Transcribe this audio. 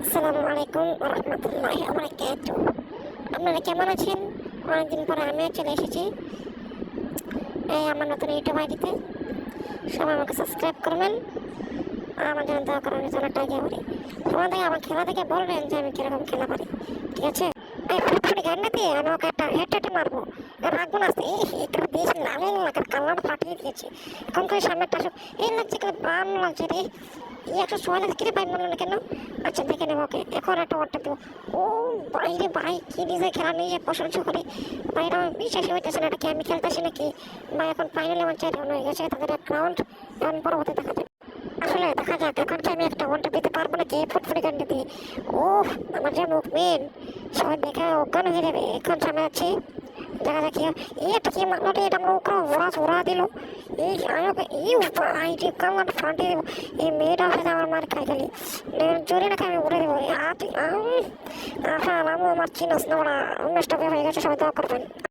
আসসালামু আলাইকুম ওয়া রাহমাতুল্লাহি ওয়া বারাকাতুহু। আপনারা কেমন আছেন? অনেকদিন পরে আমিও চলে এসেছি এই আমার নতুন ইউটিউব আইডিতে। সবাই আমাকে সাবস্ক্রাইব করবেন আর আমার জন্য দোয়া করবেন, যেন একটা এগিয়ে পারি। সবাই থেকে আমার খেলা থেকে বলবেন যে আমি কিরকম খেলা পারি, ঠিক আছে? এই ফুটফুটি গান্ডা দিয়ে আমি ওকে একটা হেডশটে মারবো, রাখবো না। এটা বেশ লালে লাগার কালার ফাটিয়ে দিয়েছে। এখন করে সামনেটা আসুক। এই লাগছে কিন্তু বাম লাগছে রে। এই 106 লাগছে কিরে, বাইক মারলো না কেন? আচ্ছা দেখে নেবো ওকে। এখন একটা ওয়ারটা দেবো। ও বাইরে ভাই, কি নিজে খেলা নিজে প্রশংসা করে বাইরে আমার বিশ্বাসই হইতেছে না, এটা কি আমি খেলতেছি নাকি? বা এখন ফাইনালি আমার 4 রাউন্ড হয়ে গেছে, তাদের 1 রাউন্ড। এখন পরবর্তী দেখা যাবে। আসলে দেখা যাক এখন কি আমি একটা ওয়ানটা দিতে পারবো নাকি ফুটফুটি গানটা দিয়ে। ও আমার যে মুভমেন্ট, সবাই দেখে অজ্ঞান হয়ে যাবে। এখন সামনে আছি, দেখা যাক কি হয়। এটা কি মারলো রে, এটা আমরা ওরা দিল। এই আমাকে এই ভাই যে কামার ফাটে দেবো। এই মেয়েটা সাথে আমার মার খাই গেলি জোরে নাকি আমি উড়ে দেবো। আমার চিনস না, ওরা উনিশটা হয়ে গেছে, সবাই দোয়া করবেন।